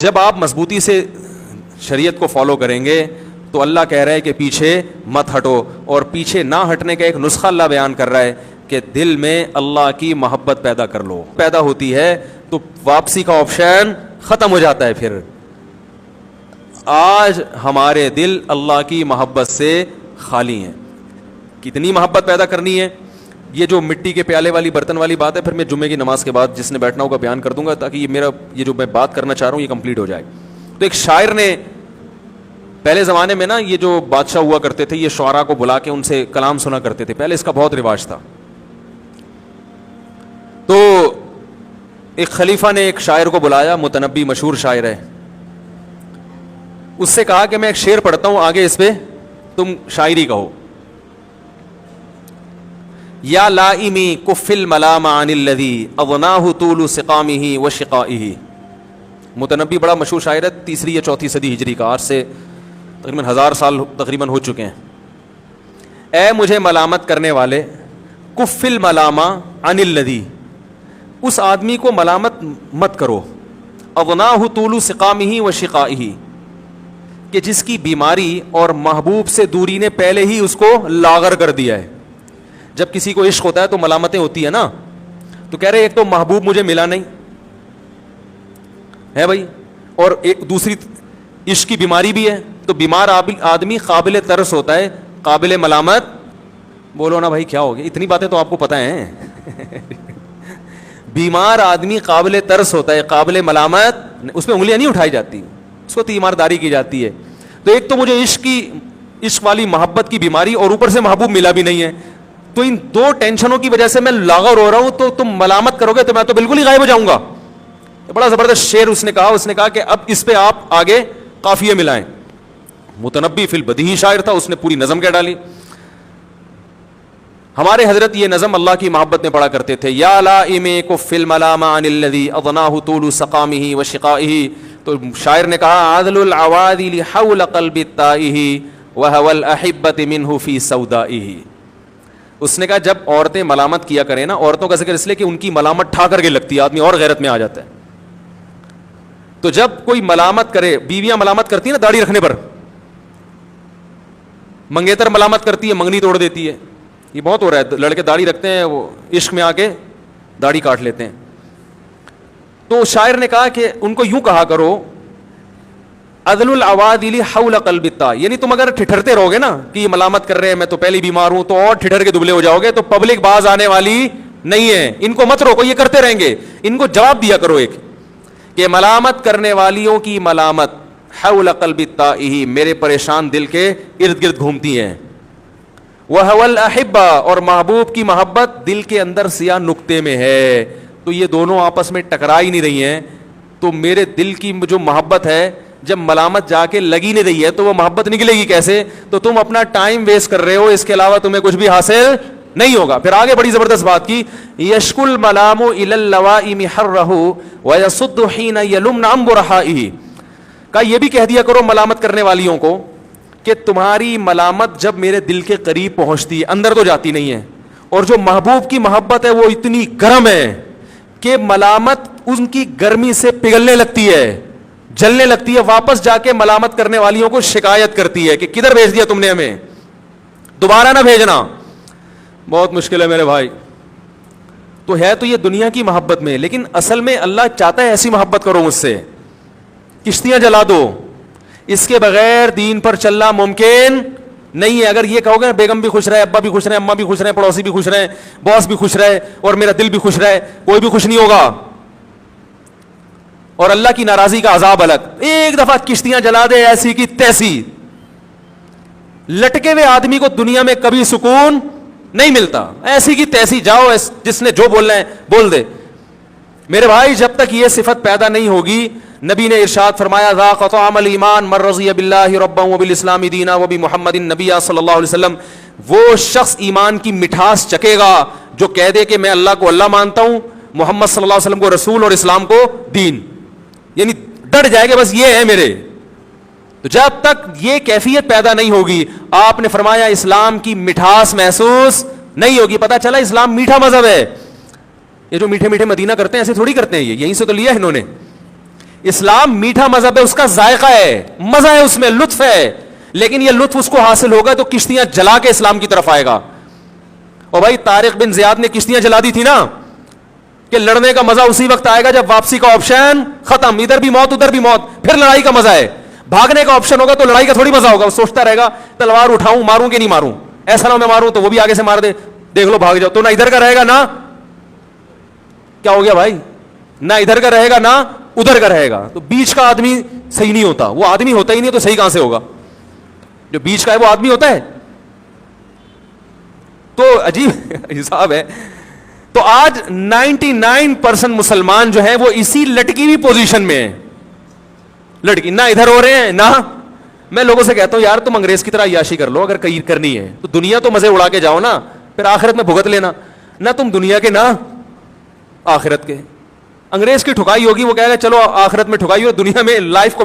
جب آپ مضبوطی سے شریعت کو فالو کریں گے تو اللہ کہہ رہا ہے کہ پیچھے مت ہٹو, اور پیچھے نہ ہٹنے کا ایک نسخہ اللہ بیان کر رہا ہے کہ دل میں اللہ کی محبت پیدا کر لو. پیدا ہوتی ہے تو واپسی کا آپشن ختم ہو جاتا ہے. پھر آج ہمارے دل اللہ کی محبت سے خالی ہیں. کتنی محبت پیدا کرنی ہے؟ یہ جو مٹی کے پیالے والی برتن والی بات ہے, پھر میں جمعے کی نماز کے بعد جس نے بیٹھنا ہوگا بیان کر دوں گا, تاکہ یہ جو میں بات کرنا چاہ رہا ہوں یہ کمپلیٹ ہو جائے. تو ایک شاعر نے پہلے زمانے میں نا, یہ جو بادشاہ ہوا کرتے تھے یہ شعراء کو بلا کے ان سے کلام سنا کرتے تھے, پہلے اس کا بہت رواج تھا. تو ایک خلیفہ نے ایک شاعر کو بلایا, متنبی مشہور شاعر ہے, اس سے کہا کہ میں ایک شعر پڑھتا ہوں, آگے اس پہ تم شاعری کہو. یا لائمی کف الملام عن الذی اغناہ طول سقامہ و شقائہ. متنبی بڑا مشہور شاعر ہے, 3 یا 4 صدی ہجری کا, آج سے تقریباً 1000 سال تقریباً ہو چکے ہیں. اے مجھے ملامت کرنے والے, کف الملام عن الذی, اس آدمی کو ملامت مت کرو, اغناہ طول سقامہ و شقائہ, کہ جس کی بیماری اور محبوب سے دوری نے پہلے ہی اس کو لاغر کر دیا ہے. جب کسی کو عشق ہوتا ہے تو ملامتیں ہوتی ہیں نا, تو کہہ رہے ایک تو محبوب مجھے ملا نہیں ہے بھائی, اور ایک دوسری عشق کی بیماری بھی ہے, تو بیمار آدمی قابل ترس ہوتا ہے, قابل ملامت. بولو نا بھائی کیا ہو گیا, اتنی باتیں تو آپ کو پتہ ہیں. بیمار آدمی قابل ترس ہوتا ہے, قابل ملامت, اس پہ انگلیاں نہیں اٹھائی جاتی, اس کو تیمارداری کی جاتی ہے. تو ایک تو مجھے عشق والی محبت کی بیماری, اور اوپر سے محبوب ملا بھی نہیں ہے, تو ان 2 ٹینشنوں کی وجہ سے میں لاغر ہو رہا ہوں, تو تم ملامت کرو گے تو میں تو بالکل ہی غائب ہو جاؤں گا. بڑا زبردست شعر اس نے کہا کہ اب اس پہ آپ آگے قافیے ملائیں. متنبی فی البدیہی شاعر تھا, اس نے پوری نظم کہہ ڈالی. ہمارے حضرت یہ نظم اللہ کی محبت میں پڑھا کرتے تھے, یا لائم کف الملام عن الذی اغناہ طول سقامہ و شقائہ. تو شاعر نے کہا عدل العوادل حول قلب التائہ وہوى الاحبۃ منہ فی سودائہ. اس نے کہا جب عورتیں ملامت کیا کریں نا, عورتوں کا ذکر اس لیے کہ ان کی ملامت ٹھا کر کے لگتی ہے, آدمی اور غیرت میں آ جاتا ہے. تو جب کوئی ملامت کرے, بیویاں ملامت کرتی ہیں نا داڑھی رکھنے پر, منگیتر ملامت کرتی ہے, منگنی توڑ دیتی ہے, یہ بہت ہو رہا ہے. لڑکے داڑھی رکھتے ہیں, وہ عشق میں آ کے داڑھی کاٹ لیتے ہیں. تو شاعر نے کہا کہ ان کو یوں کہا کرو, عدل العوادل حول قلب التا, یعنی تم اگر ٹھٹھرتے رہو گے نا کہ یہ ملامت کر رہے ہیں, میں تو پہلے بیمار ہوں, تو اور ٹھٹھر کے دبلے ہو جاؤ گے, تو پبلک باز آنے والی نہیں ہے. ان کو مت روکو, یہ کرتے رہیں گے. ان کو جواب دیا کرو ایک, کہ ملامت کرنے والیوں کی ملامت حول قلب التائہ, میرے پریشان دل کے ارد گرد گھومتی ہیں. وہو الاحبہ, اور محبوب کی محبت دل کے اندر سیاہ نقطے میں ہے, تو یہ دونوں آپس میں ٹکرا ہی نہیں رہی ہیں. تو میرے دل کی جو محبت ہے, جب ملامت جا کے لگی نہیں رہی ہے تو وہ محبت نکلے گی کیسے؟ تو تم اپنا ٹائم ویسٹ کر رہے ہو, اس کے علاوہ تمہیں کچھ بھی حاصل نہیں ہوگا. پھر آگے بڑی زبردست بات کی, یشکو الملام الی اللوائم حرہ ویصد حین یلمن عن برحائہ. کہا یہ بھی کہہ دیا کرو ملامت کرنے والیوں کو کہ تمہاری ملامت جب میرے دل کے قریب پہنچتی ہے, اندر تو جاتی نہیں ہے, اور جو محبوب کی محبت ہے وہ اتنی گرم ہے کہ ملامت ان کی گرمی سے پگھلنے لگتی ہے, جلنے لگتی ہے, واپس جا کے ملامت کرنے والیوں کو شکایت کرتی ہے کہ کدھر بھیج دیا تم نے ہمیں, دوبارہ نہ بھیجنا. بہت مشکل ہے میرے بھائی. تو ہے تو یہ دنیا کی محبت میں, لیکن اصل میں اللہ چاہتا ہے ایسی محبت کرو مجھ سے, کشتیاں جلا دو, اس کے بغیر دین پر چلنا ممکن نہیں ہے. اگر یہ کہو گے بیگم بھی خوش رہے, ابا بھی خوش رہے, اماں بھی خوش رہے, پڑوسی بھی خوش رہے, باس بھی خوش رہے, اور میرا دل بھی خوش رہے, کوئی بھی خوش نہیں ہوگا, اور اللہ کی ناراضی کا عذاب الگ. ایک دفعہ کشتیاں جلا دے ایسی کی تیسی, لٹکے ہوئے آدمی کو دنیا میں کبھی سکون نہیں ملتا. ایسی کی تیسی جاؤ, جس نے جو بولنا ہے بول دے. میرے بھائی جب تک یہ صفت پیدا نہیں ہوگی, نبی نے ارشاد فرمایا ذاق طعم الایمان من رضی باللہ ربا وبالاسلام دینا وبمحمد نبی صلی اللہ علیہ وسلم. وہ شخص ایمان کی مٹھاس چکے گا جو کہہ دے کہ میں اللہ کو اللہ مانتا ہوں, محمد صلی اللہ علیہ وسلم کو رسول, اور اسلام کو دین, یعنی ڈٹ جائے گا بس یہ ہے میرے. تو جب تک یہ کیفیت پیدا نہیں ہوگی, آپ نے فرمایا اسلام کی مٹھاس محسوس نہیں ہوگی. پتہ چلا اسلام میٹھا مذہب ہے. یہ جو میٹھے میٹھے مدینہ کرتے ہیں ایسے تھوڑی کرتے ہیں, یہ یہیں سے تو لیا ہے انہوں نے. اسلام میٹھا مذہب ہے, اس کا ذائقہ ہے, مزہ ہے اس میں, لطف ہے, لیکن یہ لطف اس کو حاصل ہوگا تو کشتیاں جلا کے اسلام کی طرف آئے گا. اور بھائی طارق بن زیاد نے کشتیاں جلا دی تھی نا, کہ لڑنے کا مزہ اسی وقت آئے گا جب واپسی کا آپشن ختم, ادھر بھی موت ادھر بھی موت, پھر لڑائی کا مزہ ہے. بھاگنے کا آپشن ہوگا تو لڑائی کا تھوڑی مزہ ہوگا, وہ سوچتا رہے گا تلوار اٹھاؤں ماروں کہ نہیں ماروں, ایسا نہ میں ماروں تو وہ بھی آگے سے مار دے, دیکھ لو بھاگ جاؤ, تو نہ ادھر کا رہے گا نہ کیا ہو گیا بھائی, نہ ادھر کا رہے گا نہ ادھر کا رہے گا. تو بیچ کا آدمی صحیح نہیں ہوتا, وہ آدمی ہوتا ہی نہیں تو صحیح کہاں سے ہوگا, جو بیچ کا ہے وہ آدمی ہوتا ہے. تو عجیب حساب ہے. تو آج 99% مسلمان جو ہیں وہ اسی لٹکی ہوئی پوزیشن میں ہیں, لڑکی نہ ادھر ہو رہے ہیں نہ. میں لوگوں سے کہتا ہوں یار تم انگریز کی طرح عیاشی کر لو, اگر کہیں کرنی ہے تو دنیا تو مزے اڑا کے جاؤ نا, پھر آخرت میں بھگت لینا. نہ تم دنیا کے نہ آخرت کے. انگریز کی ٹھکائی ہوگی, وہ کہے گا چلو آخرت میں ٹھکائی ہو, دنیا میں لائف کو